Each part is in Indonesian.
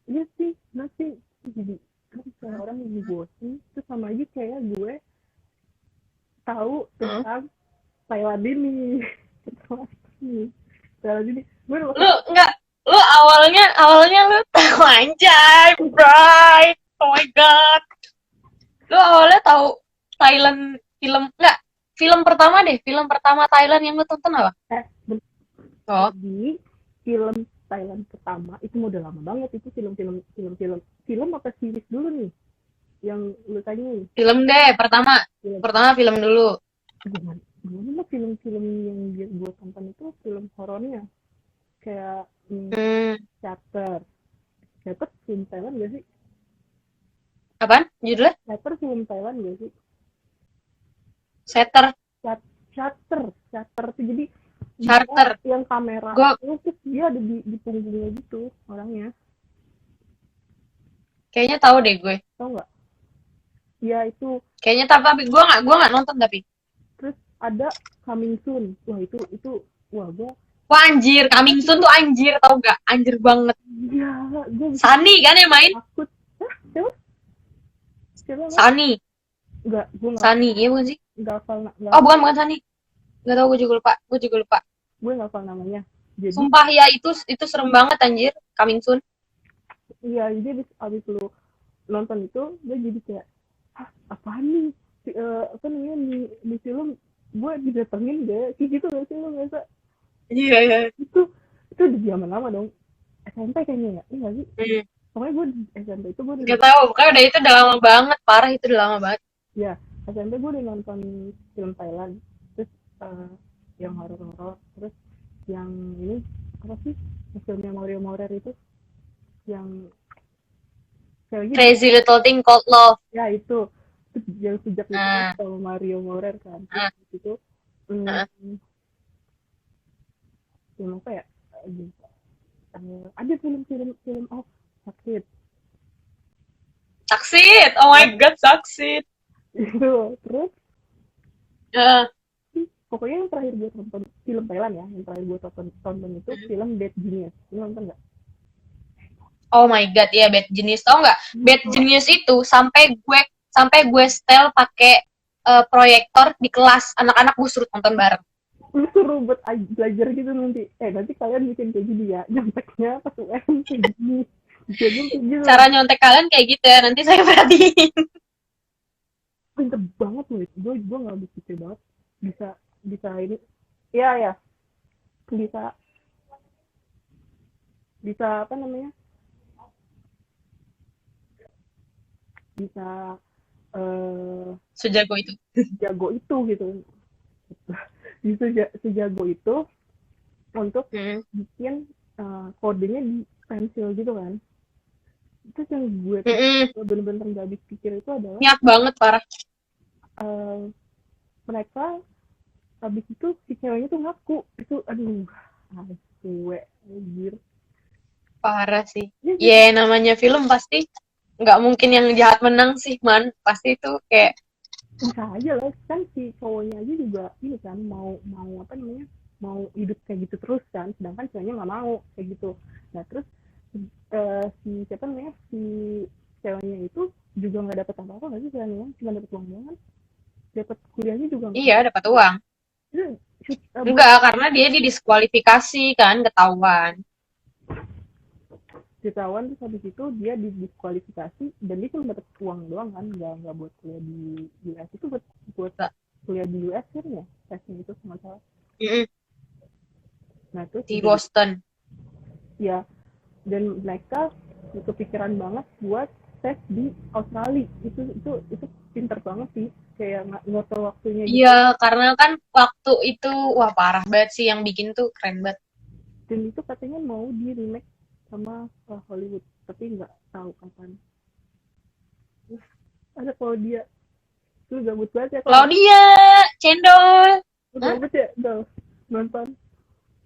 iya sih nanti jadi kan kayak orang yang bosen terus sama aja kayak gue tahu Heeh. tentang Thailand ini tentang ini Thailand ini gue udah Lu maksud nggak, lu awalnya lu tahu anjay, Bray. Oh my god. Lu awalnya tahu Thailand film nggak? Film pertama deh, film pertama Thailand yang lu tonton apa? eh Oh, jadi film Thailand pertama itu mau udah lama banget itu film apa series dulu nih yang lu tanyain film deh pertama. film Pertama film dulu. gimana gimana film-film yang gue tonton itu film horornya kayak Hmm, Shutter Shutter film Thailand gak sih apaan? Judulnya? Shutter film Thailand gak sih Setter, Shutter Shutter tuh jadi dia Charter. yang kamera Gue terus dia ada di punggungnya gitu orangnya kayaknya tahu deh gue. tau nggak ya itu Kayaknya tapi gue nggak nonton tapi. terus ada Coming Soon wah itu wah gue Wah anjir, Coming Soon tuh anjir tau gak? Anjir banget. ya gue bisa Sunny kan yang main? takut hah siapa siapa nggak Sunny, gue Sunny, iya bukan sih? nggak hafal Oh bukan Sunny. Gak tau, gue juga lupa. Gue juga lupa. gue nggak hafal namanya jadi Sumpah ya itu serem banget anjir. Coming Soon. iya jadi abis lu nonton itu gue jadi kayak ah apaan nih apa namanya di film gue didatengin deh kayak gitu gak sih lu ngerasa Iya, iya. itu di zaman lama dong SMP kayaknya ya iya gak sih Hmm. pokoknya gue di SMP itu gue Gak tau, pokoknya udah itu udah lama banget. Parah itu udah lama banget. ya SMP gue udah nonton film Thailand terus yang horor-horor terus yang ini apa sih filmnya Mario Maurer itu yang ceweknya di Crazy Little Thing Called Love. ya itu terus yang sejak itu kan Nah, sama Mario Maurer kan terus nah, itu nah. hmm, film apa ya ada film oh sakit Saksit. Oh my god, saksit. itu terus Ya. pokoknya yang terakhir gue tonton film Thailand ya yang terakhir gue tonton itu film Bad Genius lu nonton nggak Oh my god, ya Bad Genius tau nggak? Bad Genius itu sampai gue setel pakai proyektor di kelas anak-anak gue suruh tonton bareng. lu suruh buat belajar gitu nanti kalian bikin kayak gini ya nyonteknya pas UN kayak gini jadi kayak gitu Cara nyontek kalian kayak gitu ya, nanti saya perhatiin. pinter banget loh gue nggak habis pikir banget bisa bisa ini ya ya bisa bisa apa namanya bisa eh Sejago itu. jago itu gitu bisa sejago itu untuk Hmm. bikin kodenya di pensil gitu kan itu yang gue Mm-mm. bener-bener nggak habis pikir itu adalah Niat banget parah. eh, mereka habis itu si ceweknya tuh ngaku itu aduh gue anjir Parah sih. ya Ya gitu namanya film pasti nggak mungkin yang jahat menang sih man. Pasti itu kayak bisa aja lah kan si cowoknya aja juga ini kan mau mau apa namanya mau hidup kayak gitu terus kan sedangkan ceweknya nggak mau kayak gitu nah terus si siapa namanya si ceweknya itu juga nggak dapat apa-apa nggak sih ceweknya cuma dapat uang doang kan dapat kuliahnya juga nggak iya dapat uang. itu buat Enggak, karena dia didiskualifikasi kan ketahuan. jutawan terus habis itu dia didiskualifikasi dan dia cuma dapat uang doang kan nggak buat kuliah di US itu buat kuliah di US kan ya tesnya itu sama salah Mm-mm. nah terus Di jadi Boston. ya dan mereka kepikiran banget buat tes di Australia itu pinter banget sih kayak ngotor waktunya Iya, gitu karena kan waktu itu wah parah banget sih yang bikin tuh keren banget. dan itu katanya mau di remake sama Hollywood tapi nggak tahu kapan ada kalau dia lu gabut banget ya kalau Claudia, cendol. lu Hah? gabut ya Dol nonton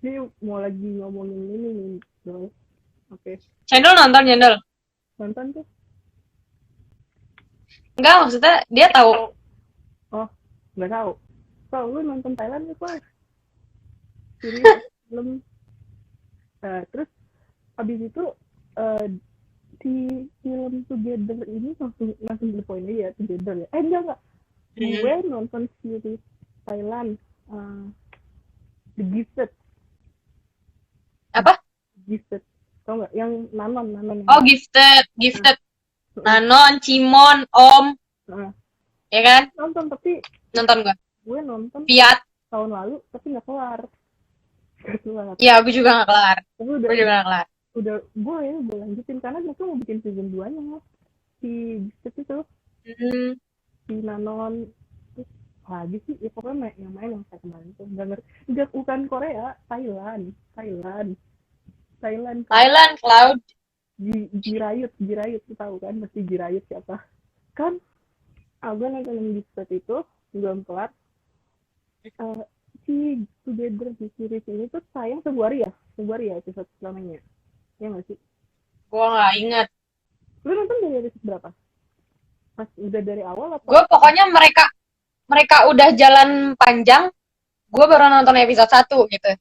ini mau lagi ngomongin ini nih Dol oke Cendol nonton cendol. nonton tuh Enggak, maksudnya dia tahu. oh nggak tahu kalau lu nonton Thailand ya kok serius belum terus abis itu eh, di film Together ini langsung the point aja ya, Together ya. Enggak. Hmm. Gue nonton series Thailand, The Gifted. Apa? Gifted. Tau nggak? Yang Nanon yang Oh, Gifted, Gifted. Nah, Nanon, Cimon, Om, nah, ya kan? nonton tapi Nonton gua. gue nonton Fiat. tahun lalu tapi nggak kelar. Nggak kelar. Ya, gue juga gak kelar. Tapi Gue juga gak kelar. gue lanjutin karena mereka mau bikin season 2 nya si Gifted itu, Hmm. si Nanon. Terus lagi sih ya pokoknya yang main yang saya kemarin tuh nggak ngerti, nggak, bukan Korea, Thailand. Thailand kan. Thailand, Cloud. Jirayut tuh tahu kan, mesti Jirayut siapa kan. Gue nonton yang Gifted itu belum kelar. Eh, si Together di series ini tuh sayang Februari ya episode selamanya, ya nggak sih? Gue gak inget. Lu nonton dari episode berapa? Pas udah dari awal apa? Gue pokoknya mereka udah jalan panjang, gue baru nonton episode 1 gitu.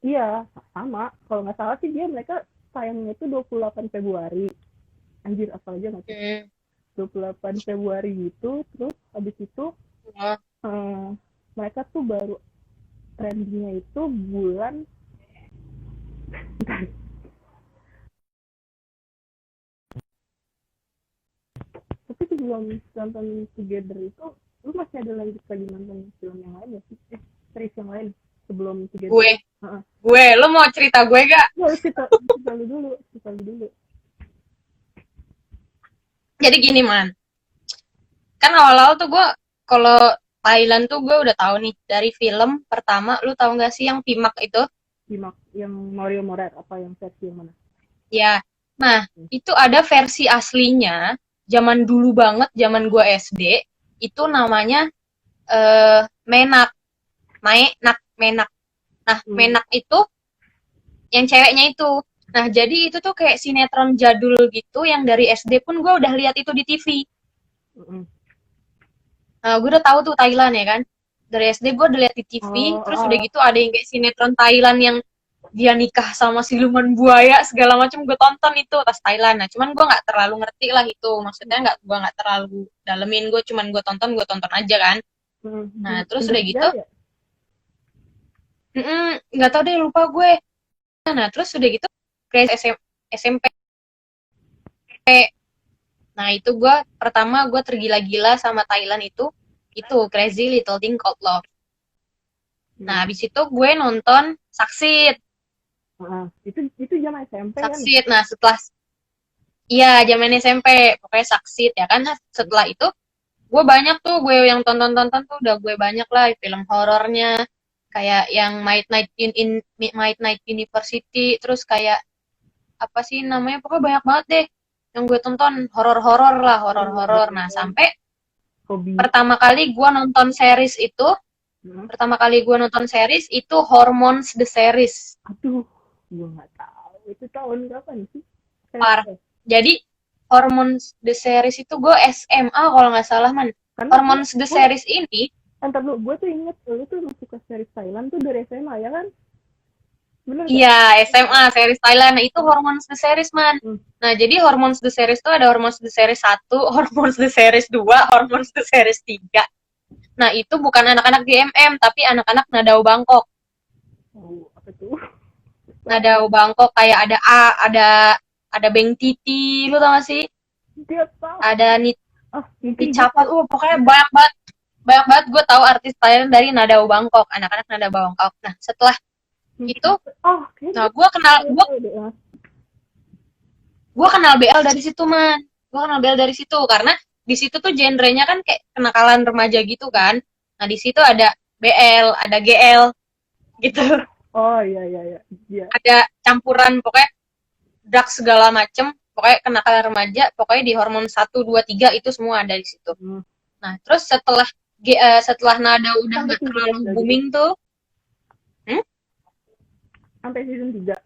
Iya, sama. Kalau nggak salah sih mereka tayangnya itu 28 Februari. Anjir, apa aja nggak sih? Hmm. 28 Februari gitu. Terus habis itu Hmm. mereka tuh baru trendingnya itu bulan tapi sebelum nonton Together itu lu masih ada lanjut lagi nonton film yang lain ya sih, series yang lain sebelum Together? Gue, lu mau cerita gue gak? Ya, cerita lu dulu. Jadi gini man, kan awal-awal tuh gue kalau Thailand tuh gue udah tahu nih dari film pertama. Lu tahu nggak sih yang Pimak itu? Pimak yang Mario Morer apa yang versi yang mana? Ya, nah itu ada versi aslinya zaman dulu banget, zaman gue SD. Itu namanya Menak, Menak. Nah, Menak itu yang ceweknya itu. Nah, jadi itu tuh kayak sinetron jadul gitu yang dari SD pun gue udah lihat itu di TV. Nah, gue udah tahu tuh Thailand ya kan. Dari SD gue udah lihat di TV, terus udah gitu ada yang kayak sinetron Thailand yang dia nikah sama siluman buaya segala macam, gue tonton itu tas Thailand. Nah, cuman gue nggak terlalu ngerti lah itu. Maksudnya gue nggak terlalu dalemin, gue tonton aja kan. Nah, terus udah gitu, nggak tahu deh, lupa gue. Nah, terus udah gitu kayak SMP. Nah, itu pertama gue tergila-gila sama Thailand itu Crazy Little Thing Called Love. Nah, habis itu gue nonton Saksit. Itu zaman SMP Saksit. Kan? Nah, setelah zaman SMP, pokoknya Saksit ya kan. Nah, setelah itu gue banyak tuh gue yang tonton tuh udah gue banyak lah film horornya, kayak yang Midnight University, terus kayak apa sih namanya, pokoknya banyak banget deh yang gue tonton, horor nah sampai pertama kali gue nonton series itu Hormones the Series. Aduh, gue nggak tahu itu tahun kapan sih. Jadi Hormones the Series itu gue SMA kalau nggak salah man. Hormones the Series ini ntar lu, gue tuh inget lu tuh masuk ke series Thailand tuh dari SMA ya kan? Iya, SMA series Thailand. Nah, itu Hormones the Series, man. Nah, jadi Hormones the Series tuh ada Hormones the Series 1, Hormones the Series 2, Hormones the Series 3. Nah, itu bukan anak-anak GMM, tapi anak-anak Nadao Bangkok. Oh, apa tuh? Nadao Bangkok kayak ada Beng Titi, lu tau gak sih? Dia tahu. Ada Nicapat, pokoknya banyak banget gue tahu artis Thailand dari Nadao Bangkok, anak-anak Nadao Bangkok. Nah, setelah itu nah gue kenal BL dari situ man. Gue kenal BL dari situ karena di situ tuh genrenya kan kayak kenakalan remaja gitu kan. Nah, di situ ada BL, ada GL gitu. Oh iya. Ada campuran pokoknya drugs segala macem, pokoknya kenakalan remaja, pokoknya di hormon 1 2 3 itu semua ada di situ. Nah, terus setelah Nada udah enggak terlalu booming tuh. Sampai season 3.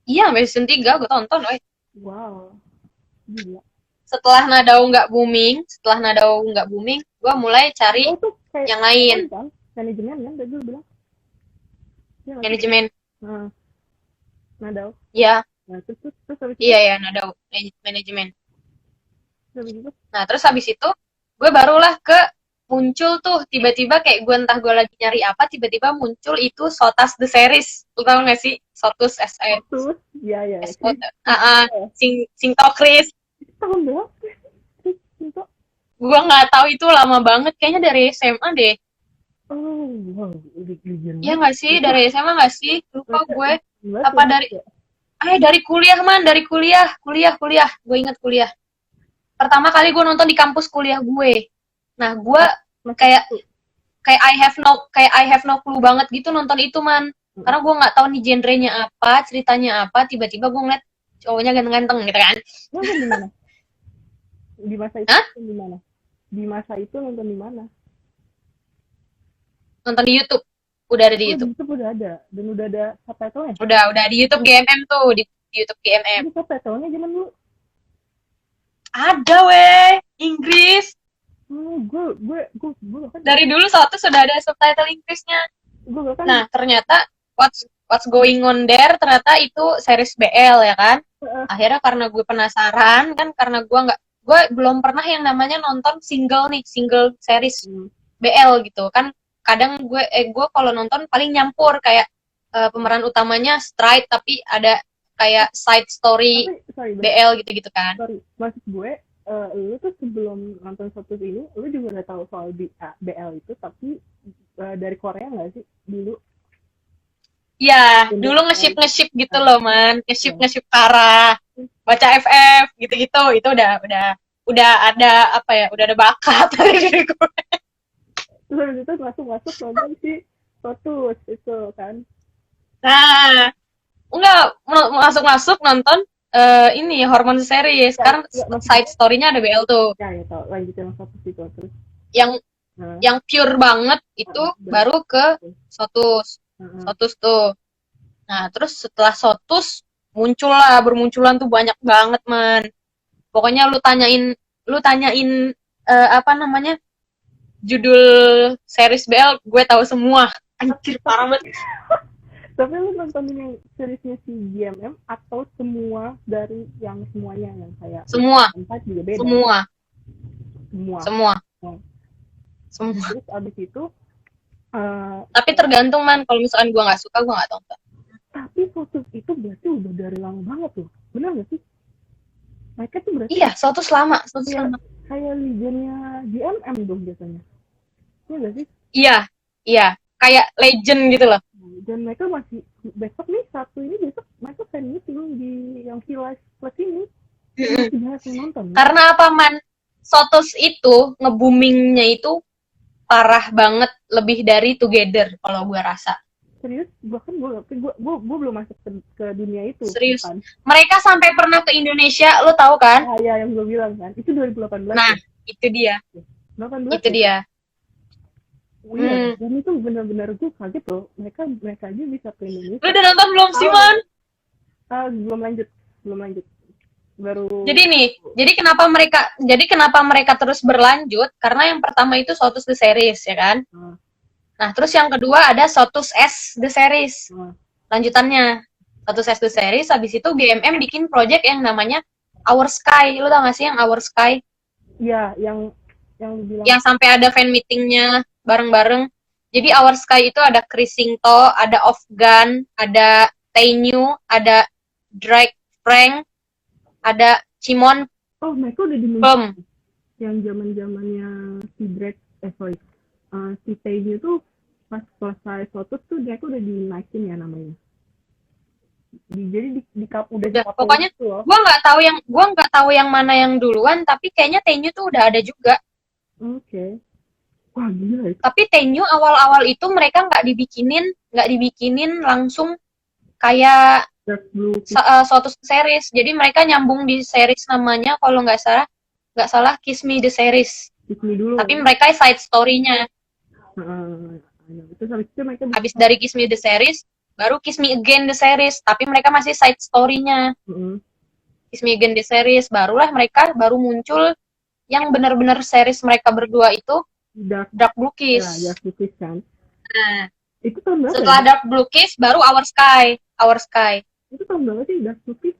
Iya, sampai season 3 gue tonton, woy. Wow. Gila. Setelah Nadao nggak booming, gue mulai cari yang lain. Kan? Manajemen kan tadi lu bilang. Manajemen. Nadao. Ya, Nah, terus habis itu, Iya ya, Nadao manajemen. terus habis itu, Nah, terus habis itu gue barulah ke muncul tuh tiba-tiba kayak gue entah gue lagi nyari apa tiba-tiba muncul itu Sotas the series. Lu tau gak sih? Sotus terus, ya ya, S O Chris, T Chris, ya, sing to Chris. tahun berapa? Chris, itu, Gue nggak tahu itu lama banget kayaknya dari SMA deh. oh, wow, legend Ya banget. nggak sih Itu dari SMA nggak sih? Lupa mereka gue. banget Apa dari ya. dari kuliah man, dari kuliah. Gue inget kuliah. Pertama kali gue nonton di kampus kuliah gue. Nah, gue Masa kayak itu, kayak I have no clue banget gitu nonton itu man. Karena gue nggak tahu nih genrenya apa, ceritanya apa. Tiba-tiba gue ngeliat cowoknya ganteng-ganteng gitu kan. nonton di mana? Di masa itu Hah? nonton di mana? Di masa itu nonton di mana? Nonton di YouTube. Udah ada di Oh, di YouTube. YouTube udah ada, dan udah ada subtitlenya. Udah di YouTube GMM tuh, di YouTube GMM. Ada subtitlenya zaman dulu. Ada weh, Inggris. Oh, gue kan, Dari dulu satu sudah ada subtitle Inggrisnya. gue kan, Nah, ternyata what's going on there ternyata itu series BL ya kan. Akhirnya karena gue penasaran kan karena gue belum pernah yang namanya nonton single series BL gitu kan. Kadang gue kalau nonton paling nyampur kayak pemeran utamanya straight tapi ada kayak side story tapi sorry, BL gitu-gitu kan. sorry, maksud gue, lu tuh sebelum nonton Sotus ini, lu juga udah tahu soal BL itu, tapi dari Korea nggak sih dulu? Iya, Dulu, dulu nge-ship gitu nah, loh, man. nah, Nge-ship Tara, baca FF gitu-gitu. Itu udah ada apa ya? Udah ada bakat dari diri gue. terus habis itu masuk nonton si Sotus itu kan. Nah, enggak masuk-masuk nonton ini Hormone series. Ya, Sekarang nggak maksud side gue, story-nya ada BL tuh. ya ya tau, lanjutin yang Sotus itu terus. Yang Nah, yang pure banget itu baru ke Sotus. nah, Sotus tuh. Nah, terus setelah Sotus bermunculan tuh banyak banget, man. Pokoknya lu tanyain apa namanya? Judul series BL gue tahu semua. Anjir parah banget. tapi lu nontonin yang seriesnya si GMM atau semua dari yang semuanya yang kayak Semua, empat juga beda semua, semua. semua, Nah, semua. terus abis itu eh, Tapi tergantung man, kalau misalkan gue nggak suka gue nggak tonton. tapi Sotus itu berarti udah dari lama banget loh, bener gak sih? Mereka tuh berarti Iya, Sotus lama, Sotus kayak lama. kayak legendnya GMM dong biasanya, iya gak sih? Iya, iya, kayak legend gitu loh. Dan mereka masih besok nih satu ini besok mereka fan meeting di yang Village Plus ini. Masih banyak yang nonton. Karena apa man? Sotus itu nge-boomingnya itu parah banget, lebih dari Together kalau gue rasa. Serius, bahkan gue belum masuk ke dunia itu. Serius. Kan? Mereka sampai pernah ke Indonesia, lo tahu kan? Ah ya yang gue bilang kan, itu 2018. Nah, ya? itu dia. 18. Itu ya? dia. Iya, dan itu benar-benar gue kaget loh. Mereka aja bisa ke Indonesia. Lu udah nonton belum sih, Man? Belum lanjut. Baru. Jadi kenapa mereka terus berlanjut? Karena yang pertama itu Sotus the series, ya kan? Nah, terus yang kedua ada Sotus S the series. Lanjutannya Sotus S the series, habis itu GMM bikin project yang namanya Our Sky. Lu tau gak sih yang Our Sky? Iya, yang dibilang. Yang sampai ada fan meetingnya bareng-bareng. Jadi Our Sky itu ada Chris Singto, ada Afgan, ada Taeyu, ada Drake Frank, ada Cimon. Oh, mereka udah dimunculkan. Yang zaman-zamannya si Drake, si Taeyu tuh pas selesai Sotus tuh dia udah dinaikin ya namanya. Jadi udah pokoknya gue nggak tahu yang mana yang duluan, tapi kayaknya Taeyu tuh udah ada juga. Oke. Wah gila itu. Tapi Taeyu awal-awal itu mereka nggak dibikinin langsung kayak suatu series. Jadi mereka nyambung di series namanya kalau nggak salah Kiss Me the Series. Kiss Me dulu. Tapi mereka side story-nya. Habis dari Kiss Me the Series, baru Kiss Me Again the Series. Tapi mereka masih side story-nya. Kiss Me Again the Series, barulah mereka baru muncul yang benar-benar series mereka berdua itu Dark Blue Kiss. Ya, Dark Blue Kiss kan. Nah, itu tahun berapa? Setelah Dark Blue Kiss baru Our Sky. Itu tahun berapa sih Dark Putih?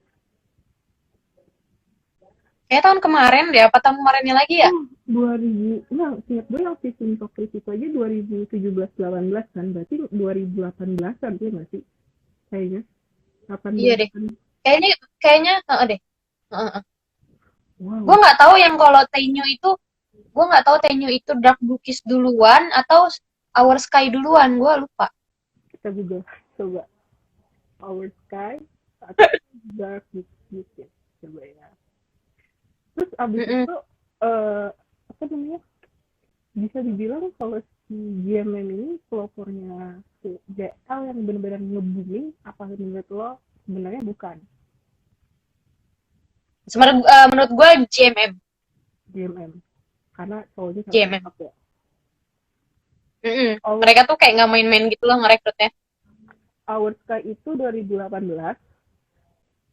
Kayak tahun kemarin deh, apa tahun kemarinnya lagi ya? Oh, 2000. Enggak, ingat gue yang season Tokris itu aja 2017-18 kan, berarti 2018-an dia nggak sih? Kayaknya Iya deh. 18-an. Kayaknya, kayaknya, heeh deh. Heeh. Gue Wow, nggak tahu yang kalau Tenyu itu, gue nggak tahu Tenyu itu Dark Blue Kiss duluan atau Our Sky duluan, gue lupa. kita juga coba Our Sky atau Dark Beauty. Coba ya. Terus abis Mm-mm. itu apa namanya? Bisa dibilang kalau si GMM ini pelopornya si JL yang benar-benar nge-booming, apa menurut lo sebenarnya bukan Menurut gue JMM. GMM karena cowoknya sangat JMM. cakep ya. Mm-mm. Our, Mereka tuh kayak nggak main-main gitu loh ngerekrutnya. Our Sky itu 2018,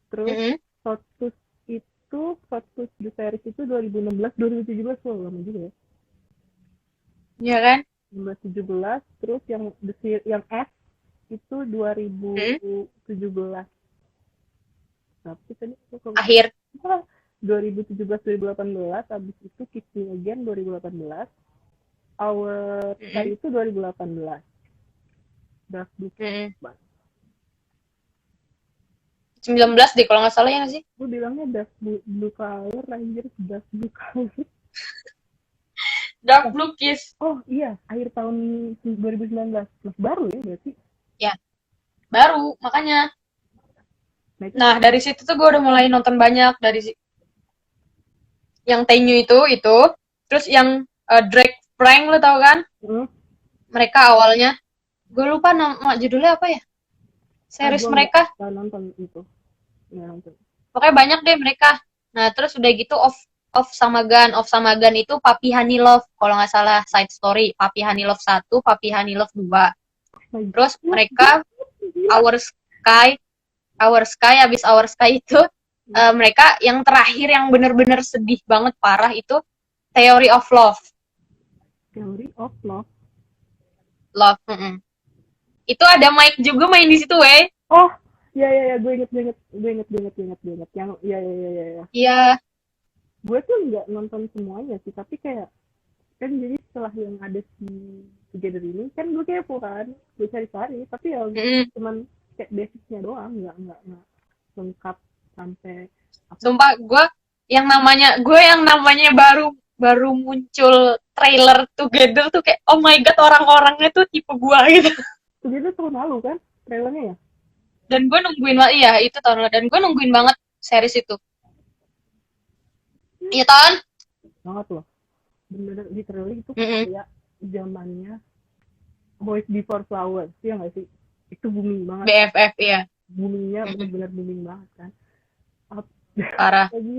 terus Mm-mm. Sotus itu Sotus The Series itu 2016 2017 loh, lama juga ya. Iya kan? 16 17, terus yang S itu Mm-mm. 2017. Tapi tadi aku Akhir. 2017 2018, habis itu Kiss Me Again 2018, Our Mm-mm. Sky itu 2018. Dark Blue. Mm-mm. 19 deh kalau nggak salah ya nggak sih? Gue bilangnya Blue Color, Ranger Dark Blue Color. Dark Blue Kiss. Oh iya, akhir tahun 2019. Mas baru ya berarti. Ya, baru. Makanya. Nah itu Nah, dari situ tuh gue udah mulai nonton banyak. Yang Tenyu itu. Terus yang Drake Prank, lo tau kan? hmm, Mereka awalnya. Gue lupa nama judulnya apa ya? Series gue mereka. nggak nonton itu. Nggak nonton. Pokoknya banyak deh mereka. Nah, terus udah gitu Off sama Gun itu Papi Honey Love. Kalau nggak salah side story. Papi Honey Love 1, Papi Honey Love 2. Oh, Terus gila, mereka gila. Our Sky, habis Our Sky itu mereka yang terakhir yang bener-bener sedih banget parah itu Theory of Love. Theory of Love. Love. Itu ada Mike juga main di situ, weh. Oh, ya ya ya, gue inget yang ya ya ya ya. Iya. Gue tuh nggak nonton semuanya sih, tapi kayak kan jadi setelah yang ada si Together ini kan gue kepo kan, gue cari-cari, tapi ya Mm-mm. cuman kayak basicnya doang, nggak lengkap sampai apa. Sumpah gue yang namanya baru baru muncul trailer Together tuh kayak oh my god orang-orangnya tuh tipe gue gitu. Together tahun lalu kan trailernya ya. Dan gue nungguin banget iya itu tahun lalu dan gue nungguin banget series itu. Iya tahun. Banget loh, bener-bener literally itu Mm-mm. kayak zamannya Boys Before Flowers, ya nggak sih? Itu booming banget, BFF iya. boomingnya Mm-mm. bener-bener booming banget kan. Up Parah. lagi,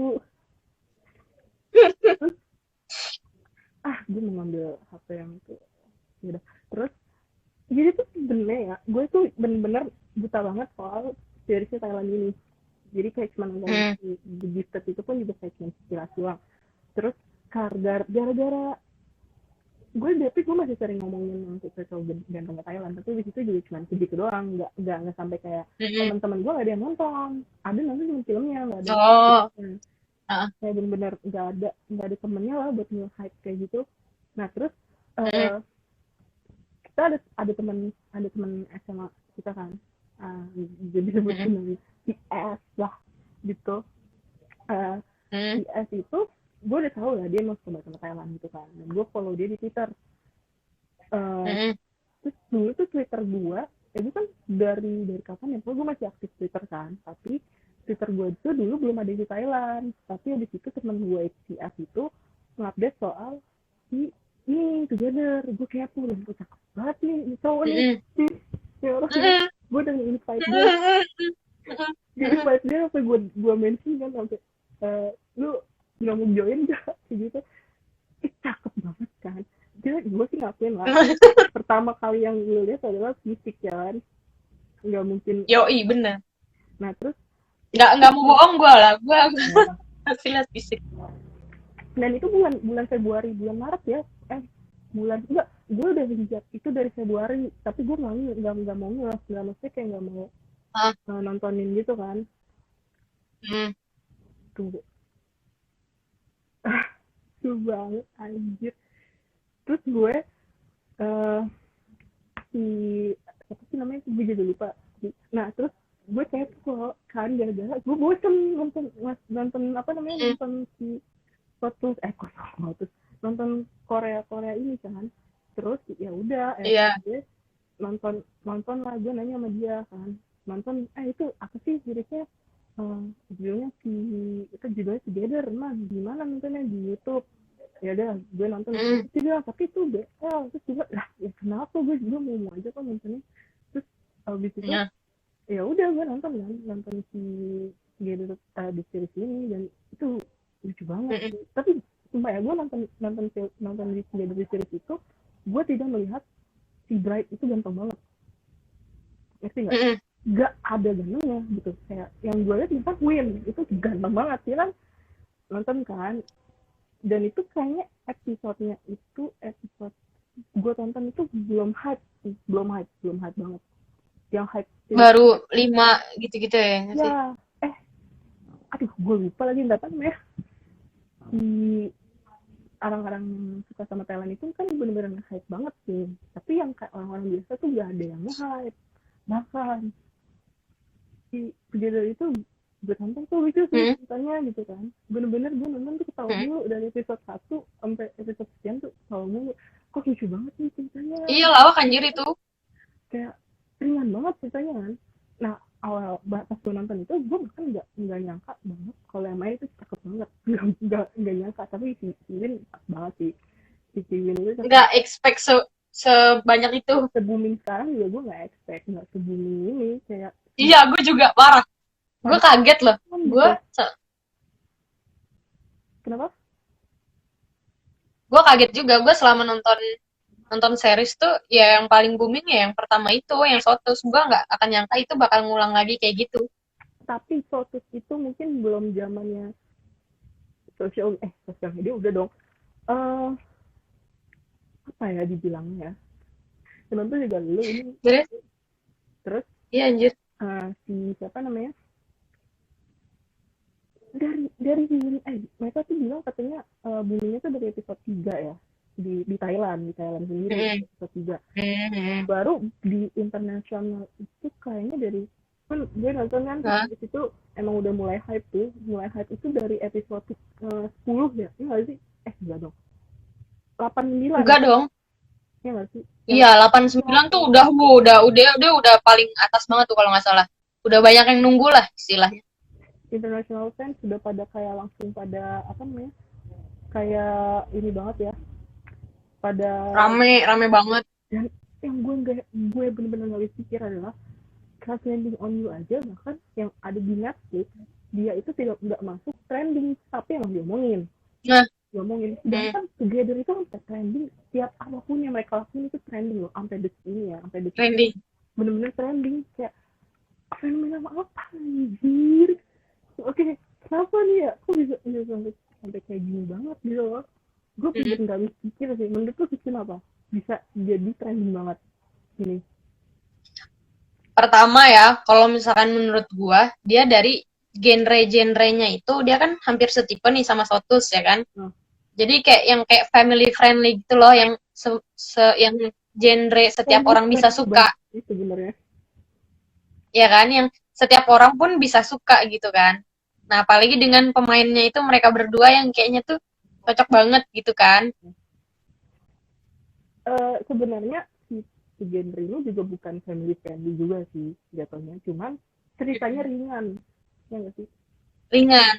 gue mau ngambil HP yang itu. Ya udah. Terus jadi tuh bener ya, gue tuh bener-bener buta banget soal seriesnya Thailand ini. Jadi kayak cuma nonton Mm. The Gifted itu pun juga kayak cuma sekilas doang. Terus gara-gara gue masih sering ngomongin yang cowok ganteng Thailand, tapi di situ juga cuma segitu doang, nggak sampai kayak Mm-mm. teman-teman gue gak ada yang nonton, ada nonton cuma filmnya, nggak ada Oh. yang Uh. kayak bener-bener nggak ada temennya lah buat nge-hype kayak gitu. Nah terus Mm-mm. uh, kita ada teman SMA kita kan, jadi Mm-mm. sebutin namanya IS lah gitu. uh, Mm-mm. IS itu gue udah tahu lah dia mau coba sama Thailand gitu kan, dan gue follow dia di Twitter. uh, Mm-mm. Terus dulu tuh Twitter gue itu kan dari kapan ya, gue masih aktif Twitter kan, tapi Twitter gue itu dulu belum ada di Thailand, tapi di situ teman gue si F itu ngupdate soal si ini Together. Gue kayak tuh gue cakep banget nih cowok nih, Mm-mm. ya orang nih. Mm-mm. Gue udah invite dia, Mm-mm. sampai gue mention kan, sampai lu nggak mau join gak kayak gitu. Cakep banget kan. Jadi gue sih ngakuin lah, pertama kali yang gue lihat adalah fisik ya kan, nggak mungkin. Yoi bener. Nah terus Nggak mau bohong gue lah. Gue ya, pasti lihat fisik. dan itu bulan bulan Februari, bulan Maret ya, bulan enggak, gue udah hijab itu dari Februari, tapi gue nggak mau ngelas, nggak, maksudnya kayak nggak mau Ah, nontonin gitu kan. hmm. Tunggu. Tuh banget anjir. Terus gue eh si apa sih namanya, gue jadi lupa. Nah terus gue kayak tuh kan gara-gara gue bosen nonton, nonton apa namanya, Hmm. nonton si Lotus, Lotus, nonton Korea Korea ini kan. Terus ya udah Iya. gue nonton nonton lah, gue nanya sama dia kan, nonton itu apa sih liriknya, eh judulnya si itu judulnya Together, man gimana nontonnya di YouTube. Ya udah gue nonton Hmm. itu, dia tapi itu BL. Terus juga lah ya kenapa, gue mau aja kok nontonnya. Terus abis itu Ya. ya udah gue nonton kan, nonton si Together di series ini, dan itu lucu banget Hmm. sih. Tapi sumpah ya, gue nonton nonton nonton di Together di series itu, gue tidak melihat si Bright itu ganteng banget, ngerti nggak? Hmm. Gak ada gantengnya gitu. Kayak yang gue lihat misalnya Win itu ganteng banget ya kan, nonton kan. Dan itu kayaknya episodenya itu episode gue tonton itu belum hype sih, belum hype banget. Yang hype itu Baru 5 gitu-gitu ya nggak sih? ya, eh aduh gue lupa lagi, nggak tahu ya. Si orang-orang suka sama Thailand itu kan bener-bener hype banget sih, tapi yang kayak orang-orang biasa tuh gak ada yang hype. Bahkan si Together itu gue tonton tuh lucu sih Hmm. ceritanya gitu kan. Bener-bener gue nonton tuh ketawa Hmm. mulu dari episode 1 sampai episode sekian tuh ketawa mulu. Kok lucu banget nih ceritanya Iya gitu. lawak anjir itu. Kayak ringan banget ceritanya kan. Nah awal pas gue nonton itu gue bahkan nggak nyangka banget kalau yang main itu cakep banget. Nggak nyangka, tapi si Win pas banget sih. Si Win itu cakep Nggak banget. expect sebanyak itu. Se booming sekarang juga gue nggak expect, nggak se booming ini. Kayak Iya, gue juga parah. Gue pada kaget loh. kan Gue gitu. Kenapa? gue kaget juga. Gue selama nonton nonton series tuh ya yang paling booming ya yang pertama itu yang Sotus. Gue nggak akan nyangka itu bakal ngulang lagi kayak gitu. Tapi Sotus itu mungkin belum zamannya sosial media udah dong. eh Apa ya dibilangnya ya, penonton juga dulu ini. Jadi, Terus iya anjir. si siapa namanya, dari mereka tuh bilang katanya boomingnya tuh dari episode 3 ya, di Thailand sendiri Hmm. episode 3. Hmm. Baru di internasional itu kayaknya dari, kan gue nonton kan Hah? di situ emang udah mulai hype itu dari episode 10 ya, ini nggak sih? Enggak dong, 8 9, Enggak dong. ya nggak sih, yang Iya, 89 tuh udah, udah paling atas banget tuh kalau nggak salah. Udah banyak yang nunggu lah istilahnya. international fans sudah pada kayak langsung pada apa namanya, kayak ini banget ya, pada. Rame, rame banget. Dan yang gue bener-bener nggak bisa pikir adalah Crash Landing on You aja, bahkan yang ada di Netflix, dia itu tidak nggak masuk trending, tapi emang Nah, diomongin. hmm, Sedangkan Together itu sampai trending, setiap apapun yang mereka lakuin itu trending loh, sampai detik ini ya, sampai detik ini trending. bener-bener trending. Kayak fenomena apa anjir. Oke, kenapa nih ya, kok bisa sampai sampai kayak gini banget gitu loh. Gue Hmm. bener nggak bisa pikir sih, menurut lu kenapa bisa jadi trending banget ini. Pertama ya, kalau misalkan menurut gua, dia dari genre-genrenya itu dia kan hampir setipe nih sama Sotus ya kan. Nah, Jadi kayak yang kayak family friendly gitu loh, yang yang genre setiap family orang bisa friendly suka, banget sih sebenarnya. ya kan? Yang setiap orang pun bisa suka gitu kan. Nah, apalagi dengan pemainnya itu mereka berdua yang kayaknya tuh cocok banget gitu kan. Sebenarnya si genre ini juga bukan family friendly juga sih jatuhnya, cuman ceritanya ringan, ya nggak sih? Ringan.